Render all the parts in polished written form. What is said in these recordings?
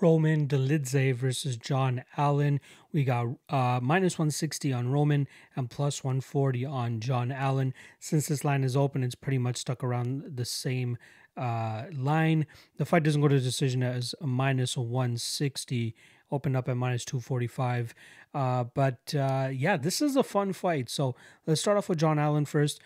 Roman Dolidze versus John Allan. We got minus 160 on Roman and plus 140 on John Allan. Since this line is open, it's pretty much stuck around the same line. The fight doesn't go to decision as a minus 160. Opened up at minus 245. Yeah, this is a fun fight. So let's start off with John Allan first.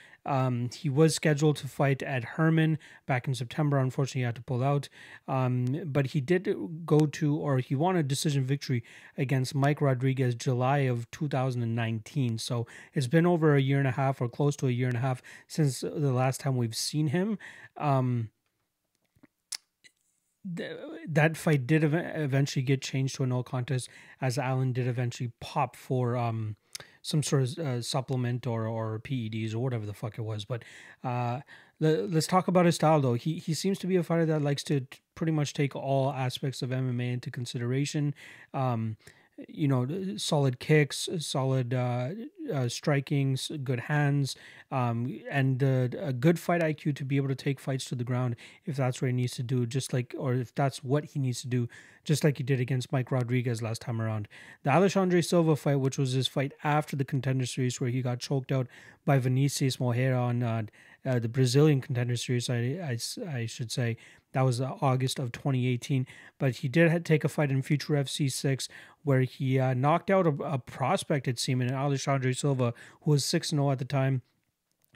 He was scheduled to fight at Herman back in September. Unfortunately, he had to pull out. But he did he won a decision victory against Mike Rodriguez July of 2019. So it's been over a year and a half or close to a year and a half since the last time we've seen him. That fight did eventually get changed to a no contest, as Allan did eventually pop for some sort of supplement or PEDs or whatever the fuck it was. But let's talk about his style, though. He seems to be a fighter that likes to pretty much take all aspects of MMA into consideration. Solid kicks, solid striking, good hands, and a good fight IQ to be able to take fights to the ground if that's what he needs to do, or if that's what he needs to do, just like he did against Mike Rodriguez last time around. The Alexandre Silva fight, which was his fight after the Contender Series, where he got choked out by Vinicius Moreira on the Brazilian Contender Series, I should say. That was August of 2018. But he did take a fight in Future FC 6 where he knocked out a prospect, it seemed, in Alexandre Silva, who was 6-0 at the time.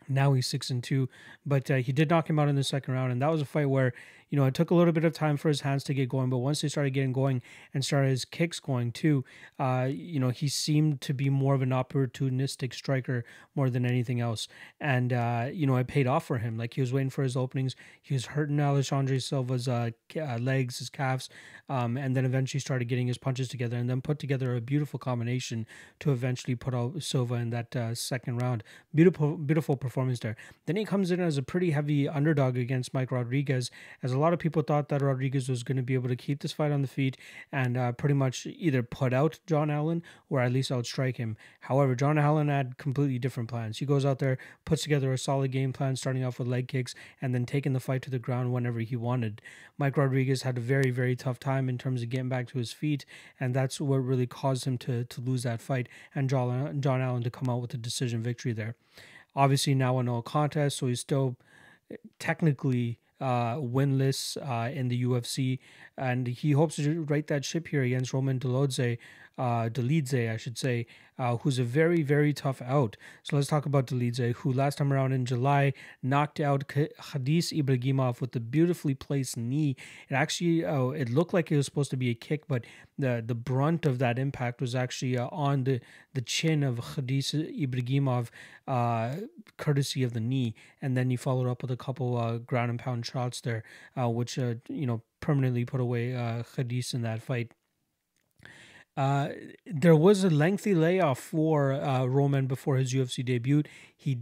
Now he's 6-2, but he did knock him out in the second round, and that was a fight where, it took a little bit of time for his hands to get going, but once they started getting going and started his kicks going too, he seemed to be more of an opportunistic striker more than anything else, and it paid off for him. Like, he was waiting for his openings, he was hurting Alexandre Silva's legs, his calves, and then eventually started getting his punches together, and then put together a beautiful combination to eventually put out Silva in that second round. Beautiful performance there. Then he comes in as a pretty heavy underdog against Mike Rodriguez, as a lot of people thought that Rodriguez was going to be able to keep this fight on the feet and pretty much either put out John Allan or at least outstrike him. However, John Allan had completely different plans. He goes out there, puts together a solid game plan, starting off with leg kicks and then taking the fight to the ground whenever he wanted. Mike Rodriguez had a very, very tough time in terms of getting back to his feet, and that's what really caused him to lose that fight, and John Allan to come out with a decision victory there. Obviously now a no contest, so he's still technically winless in the UFC, and he hopes to right that ship here against Roman Dolidze, I should say, who's a very, very tough out. So let's talk about Dolidze, who last time around in July knocked out Khadis Ibragimov with a beautifully placed knee. It actually, it looked like it was supposed to be a kick, but the brunt of that impact was actually on the chin of Khadis Ibragimov, courtesy of the knee, and then he followed up with a couple ground and pound shots there, which permanently put away Khadis in that fight. There was a lengthy layoff for Roman before his UFC debut. He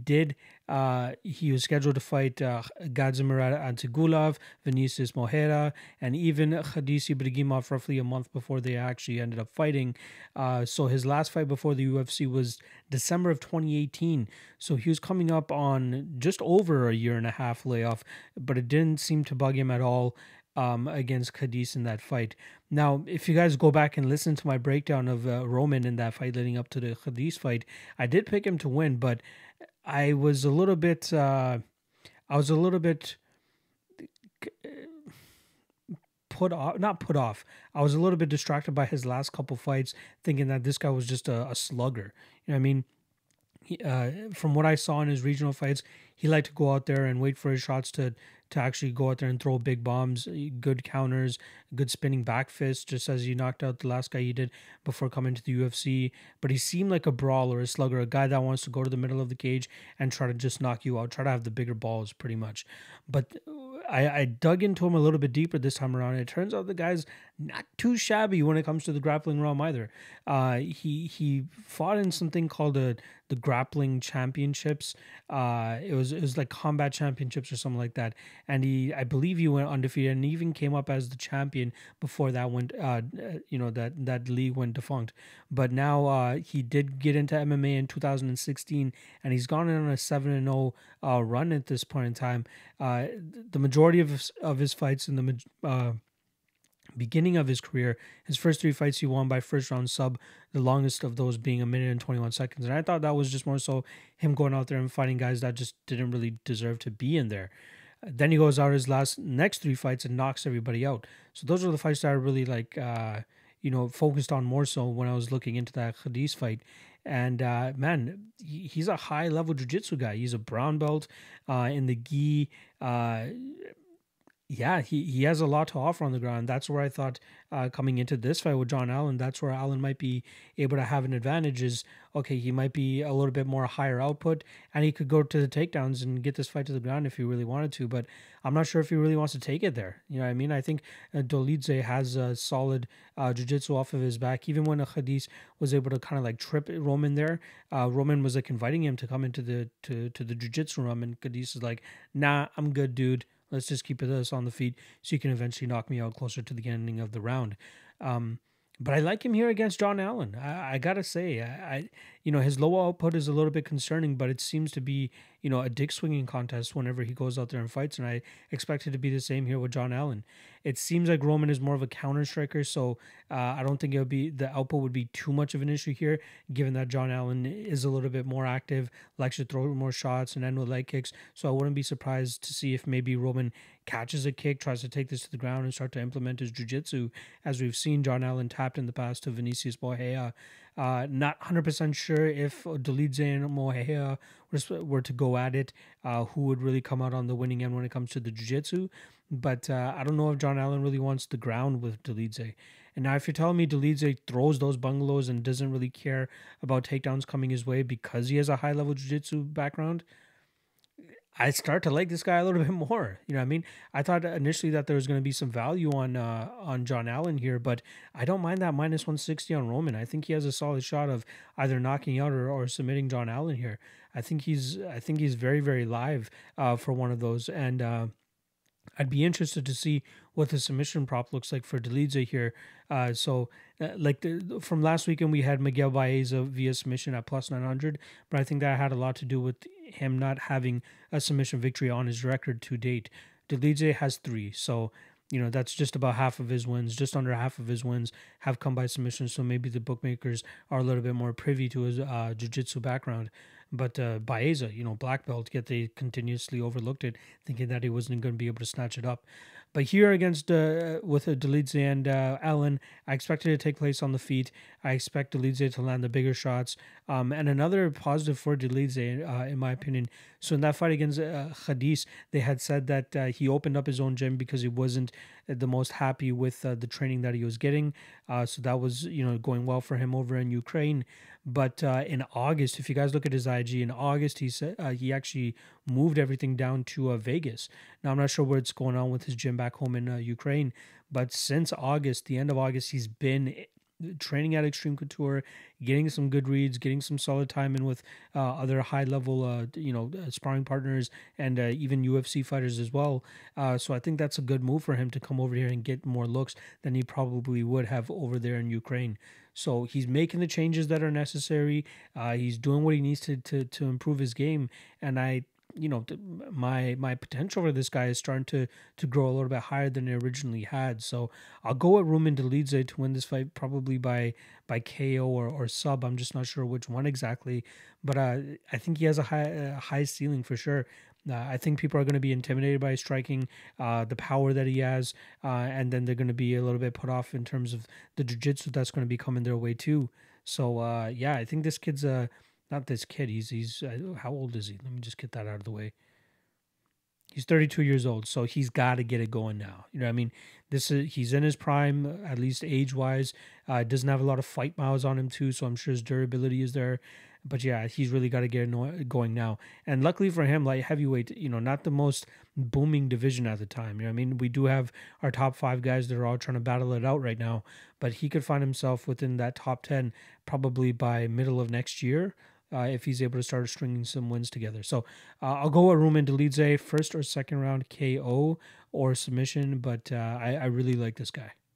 was scheduled to fight Gadzimir Antigulov, Vinicius Moreira, and even Khadis Ibragimov roughly a month before they actually ended up fighting. So his last fight before the UFC was December of 2018. So he was coming up on just over a year and a half layoff, but it didn't seem to bug him at all against Khadis in that fight. Now, if you guys go back and listen to my breakdown of Roman in that fight leading up to the Khadis fight, I did pick him to win, but I was a little bit put off, not put off. I was a little bit distracted by his last couple fights, thinking that this guy was just a slugger. You know what I mean? From what I saw in his regional fights, he liked to go out there and wait for his shots to actually go out there and throw big bombs, good counters, good spinning back fists, just as he knocked out the last guy he did before coming to the UFC. But he seemed like a brawler, a slugger, a guy that wants to go to the middle of the cage and try to just knock you out, try to have the bigger balls pretty much. But I dug into him a little bit deeper this time around. It turns out the guy's not too shabby when it comes to the grappling realm either. He fought in something called the grappling championships. It was like combat championships or something like that. And I believe he went undefeated and even came up as the champion before that went, that league went defunct. But now he did get into MMA in 2016, and he's gone on a 7-0 run at this point in time. The majority of his fights in the beginning of his career. His first 3 fights he won by first round sub, the longest of those being 1 minute and 21 seconds. And I thought that was just more so him going out there and fighting guys that just didn't really deserve to be in there. Then he goes out his next 3 fights and knocks everybody out. So those are the fights that I really like, focused on more so when I was looking into that Khadis fight. And man, he's a high level jiu-jitsu guy. He's a brown belt in the gi. Yeah, he has a lot to offer on the ground. That's where I thought coming into this fight with John Allan, that's where Allan might be able to have an advantage is, okay, he might be a little bit more higher output and he could go to the takedowns and get this fight to the ground if he really wanted to. But I'm not sure if he really wants to take it there. You know what I mean? I think Dolidze has a solid jiu-jitsu off of his back. Even when Khadis was able to kind of like trip Roman there, Roman was like inviting him to come into to the jiu-jitsu room, and Khadis is like, nah, I'm good, dude. Let's just keep this on the feet so you can eventually knock me out closer to the ending of the round. But I like him here against John Allan. I gotta say, his low output is a little bit concerning, but it seems to be, a dick swinging contest whenever he goes out there and fights, and I expect it to be the same here with John Allan. It seems like Roman is more of a counter striker, so I don't think the output would be too much of an issue here, given that John Allan is a little bit more active, likes to throw more shots and end with leg kicks. So I wouldn't be surprised to see if maybe Roman catches a kick, tries to take this to the ground and start to implement his jiu-jitsu, as we've seen John Allan tapped in the past to Vinicius Moreira. Not 100% sure if Dolidze and Moreira were to go at it, who would really come out on the winning end when it comes to the jiu-jitsu. But I don't know if John Allan really wants the ground with Dolidze. And now if you're telling me Dolidze throws those bungalows and doesn't really care about takedowns coming his way because he has a high-level jiu-jitsu background, I start to like this guy a little bit more. You know what I mean? I thought initially that there was going to be some value on John Allan here, but I don't mind that minus 160 on Roman. I think he has a solid shot of either knocking out or submitting John Allan here. I think he's very, very live for one of those. And I'd be interested to see what the submission prop looks like for Dolidze here. From last weekend, we had Miguel Baeza via submission at plus 900, but I think that had a lot to do with him not having a submission victory on his record to date. Dolidze has 3, so that's just about half of his wins, just under half of his wins have come by submission. So maybe the bookmakers are a little bit more privy to his jiu-jitsu background. But Baeza, black belt, yet they continuously overlooked it, thinking that he wasn't going to be able to snatch it up. But here against with Dolidze and Allan, I expect it to take place on the feet. I expect Dolidze to land the bigger shots. And another positive for Dolidze, in my opinion. So in that fight against Khadis, they had said that he opened up his own gym because he wasn't the most happy with the training that he was getting. So that was going well for him over in Ukraine. But in August, if you guys look at his IG, in August, he said he actually moved everything down to Vegas. Now, I'm not sure what's going on with his gym back home in Ukraine, but since August, the end of August, he's been training at Extreme Couture, getting some good reads, getting some solid time in with other high-level, sparring partners and even UFC fighters as well. So I think that's a good move for him to come over here and get more looks than he probably would have over there in Ukraine. So he's making the changes that are necessary. He's doing what he needs to improve his game, and my potential for this guy is starting to grow a little bit higher than it originally had. So I'll go with Roman Dolidze to win this fight, probably by KO or sub. I'm just not sure which one exactly, but I think he has a high ceiling for sure. I think people are going to be intimidated by his striking, the power that he has, and then they're going to be a little bit put off in terms of the jiu-jitsu that's going to be coming their way too. So I think this kid's not this kid. He's how old is he? Let me just get that out of the way. He's 32 years old, so he's got to get it going now. You know what I mean? He's in his prime, at least age-wise. Doesn't have a lot of fight miles on him too, so I'm sure his durability is there. But yeah, he's really got to get it going now. And luckily for him, like heavyweight, not the most booming division at the time. You know what I mean? We do have our top 5 guys that are all trying to battle it out right now, but he could find himself within that top 10 probably by middle of next year. If he's able to start stringing some wins together. So I'll go with Roman Dolidze, first or second round KO or submission, but I really like this guy.